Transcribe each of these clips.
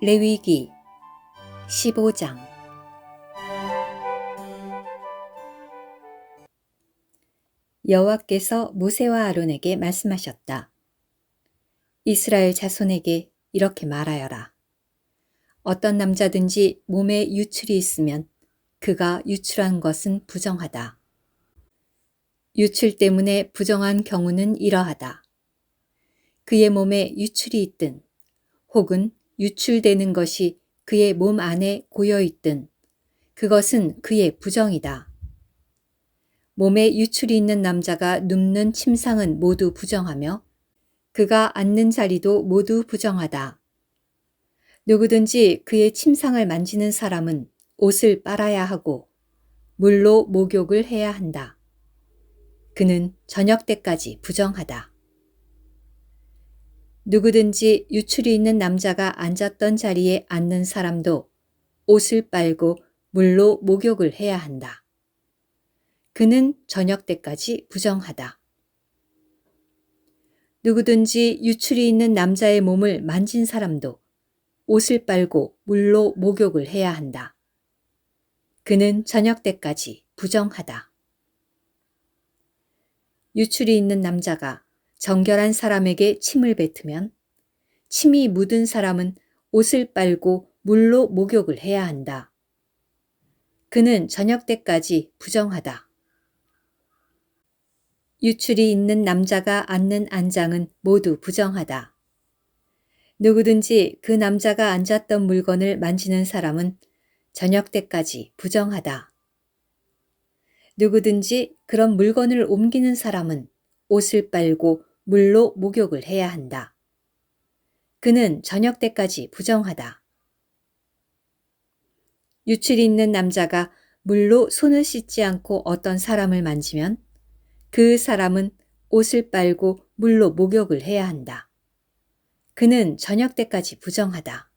레위기 15장. 여호와께서 모세와 아론에게 말씀하셨다. 이스라엘 자손에게 이렇게 말하여라. 어떤 남자든지 몸에 유출이 있으면 그가 유출한 것은 부정하다. 유출 때문에 부정한 경우는 이러하다. 그의 몸에 유출이 있든 혹은 유출되는 것이 그의 몸 안에 고여 있든 그것은 그의 부정이다. 몸에 유출이 있는 남자가 눕는 침상은 모두 부정하며 그가 앉는 자리도 모두 부정하다. 누구든지 그의 침상을 만지는 사람은 옷을 빨아야 하고 물로 목욕을 해야 한다. 그는 저녁 때까지 부정하다. 누구든지 유출이 있는 남자가 앉았던 자리에 앉는 사람도 옷을 빨고 물로 목욕을 해야 한다. 그는 저녁 때까지 부정하다. 누구든지 유출이 있는 남자의 몸을 만진 사람도 옷을 빨고 물로 목욕을 해야 한다. 그는 저녁 때까지 부정하다. 유출이 있는 남자가 정결한 사람에게 침을 뱉으면 침이 묻은 사람은 옷을 빨고 물로 목욕을 해야 한다. 그는 저녁 때까지 부정하다. 유출이 있는 남자가 앉는 안장은 모두 부정하다. 누구든지 그 남자가 앉았던 물건을 만지는 사람은 저녁 때까지 부정하다. 누구든지 그런 물건을 옮기는 사람은 옷을 빨고 물로 목욕을 해야 한다. 그는 저녁 때까지 부정하다. 유출이 있는 남자가 물로 손을 씻지 않고 어떤 사람을 만지면 그 사람은 옷을 빨고 물로 목욕을 해야 한다. 그는 저녁 때까지 부정하다.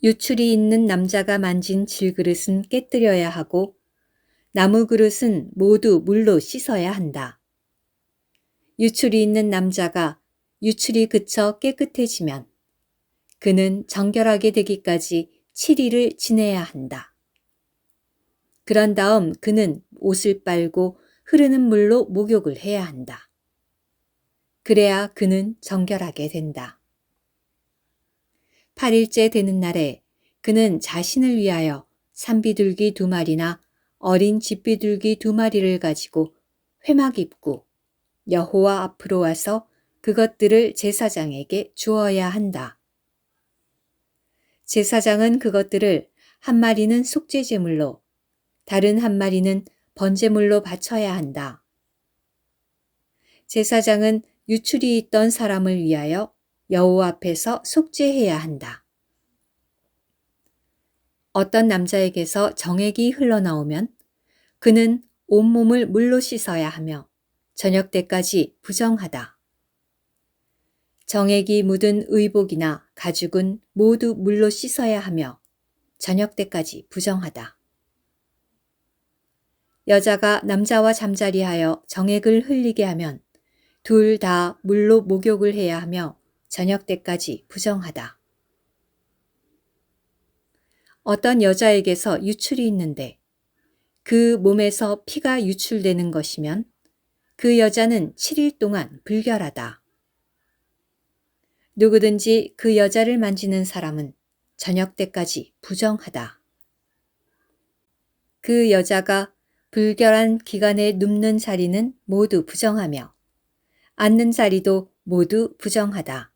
유출이 있는 남자가 만진 질그릇은 깨뜨려야 하고 나무 그릇은 모두 물로 씻어야 한다. 유출이 있는 남자가 유출이 그쳐 깨끗해지면 그는 정결하게 되기까지 7일을 지내야 한다. 그런 다음 그는 옷을 빨고 흐르는 물로 목욕을 해야 한다. 그래야 그는 정결하게 된다. 8일째 되는 날에 그는 자신을 위하여 산비둘기 2마리나 어린 집비둘기 2마리를 가지고 회막 입고 여호와 앞으로 와서 그것들을 제사장에게 주어야 한다. 제사장은 그것들을 한 마리는 속죄제물로 다른 한 마리는 번제물로 바쳐야 한다. 제사장은 유출이 있던 사람을 위하여 여호와 앞에서 속죄해야 한다. 어떤 남자에게서 정액이 흘러나오면 그는 온몸을 물로 씻어야 하며 저녁 때까지 부정하다. 정액이 묻은 의복이나 가죽은 모두 물로 씻어야 하며 저녁 때까지 부정하다. 여자가 남자와 잠자리하여 정액을 흘리게 하면 둘 다 물로 목욕을 해야 하며 저녁 때까지 부정하다. 어떤 여자에게서 유출이 있는데 그 몸에서 피가 유출되는 것이면 그 여자는 7일 동안 불결하다. 누구든지 그 여자를 만지는 사람은 저녁 때까지 부정하다. 그 여자가 불결한 기간에 눕는 자리는 모두 부정하며 앉는 자리도 모두 부정하다.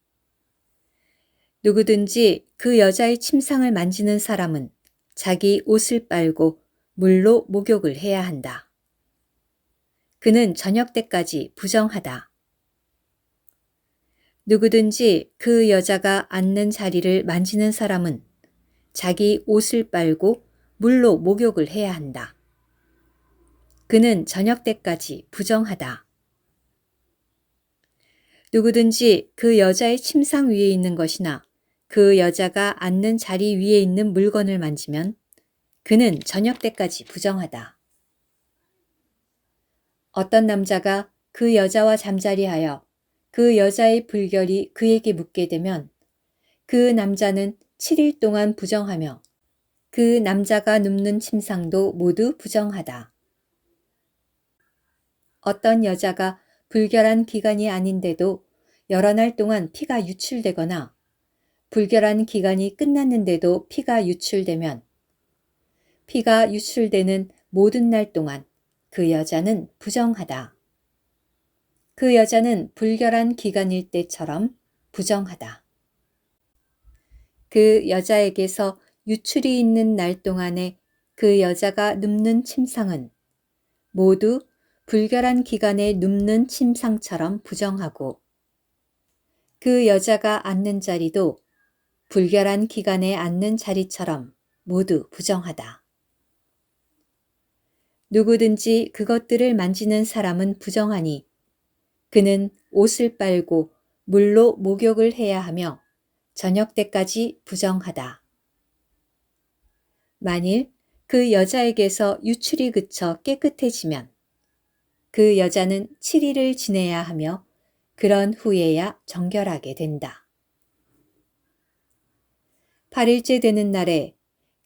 누구든지 그 여자의 침상을 만지는 사람은 자기 옷을 빨고 물로 목욕을 해야 한다. 그는 저녁 때까지 부정하다. 누구든지 그 여자가 앉는 자리를 만지는 사람은 자기 옷을 빨고 물로 목욕을 해야 한다. 그는 저녁 때까지 부정하다. 누구든지 그 여자의 침상 위에 있는 것이나 그 여자가 앉는 자리 위에 있는 물건을 만지면 그는 저녁 때까지 부정하다. 어떤 남자가 그 여자와 잠자리하여 그 여자의 불결이 그에게 묻게 되면 그 그 남자는 7일 동안 부정하며 그 남자가 눕는 침상도 모두 부정하다. 어떤 여자가 불결한 기간이 아닌데도 여러 날 동안 피가 유출되거나 불결한 기간이 끝났는데도 피가 유출되면 피가 유출되는 모든 날 동안 그 여자는 부정하다. 그 여자는 불결한 기간일 때처럼 부정하다. 그 여자에게서 유출이 있는 날 동안에 그 여자가 눕는 침상은 모두 불결한 기간에 눕는 침상처럼 부정하고 그 여자가 앉는 자리도 불결한 기간에 앉는 자리처럼 모두 부정하다. 누구든지 그것들을 만지는 사람은 부정하니 그는 옷을 빨고 물로 목욕을 해야 하며 저녁 때까지 부정하다. 만일 그 여자에게서 유출이 그쳐 깨끗해지면 그 여자는 7일을 지내야 하며 그런 후에야 정결하게 된다. 8일째 되는 날에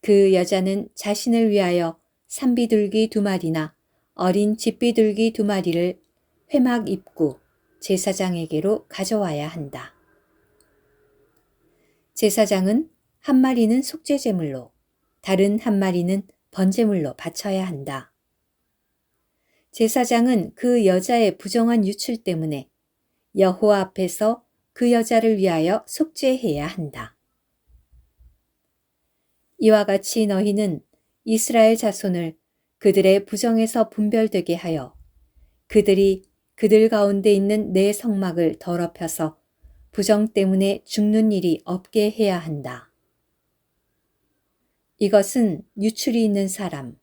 그 여자는 자신을 위하여 산비둘기 2마리나 어린 쥐비둘기 2마리를 회막 입구 제사장에게로 가져와야 한다. 제사장은 한 마리는 속죄제물로 다른 한 마리는 번제물로 바쳐야 한다. 제사장은 그 여자의 부정한 유출 때문에 여호와 앞에서 그 여자를 위하여 속죄해야 한다. 이와 같이 너희는 이스라엘 자손을 그들의 부정에서 분별되게 하여 그들이 그들 가운데 있는 내 성막을 더럽혀서 부정 때문에 죽는 일이 없게 해야 한다. 이것은 유출이 있는 사람,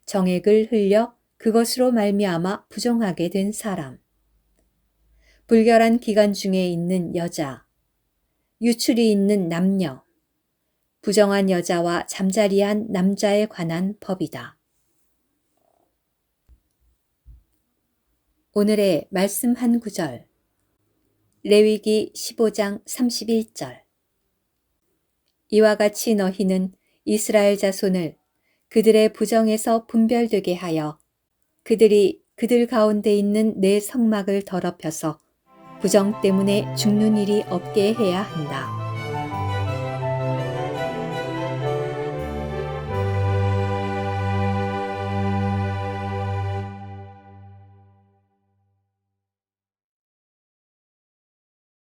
정액을 흘려 그것으로 말미암아 부정하게 된 사람, 불결한 기간 중에 있는 여자, 유출이 있는 남녀, 부정한 여자와 잠자리한 남자에 관한 법이다. 오늘의 말씀 한 구절. 레위기 15장 31절. 이와 같이 너희는 이스라엘 자손을 그들의 부정에서 분별되게 하여 그들이 그들 가운데 있는 내 성막을 더럽혀서 부정 때문에 죽는 일이 없게 해야 한다.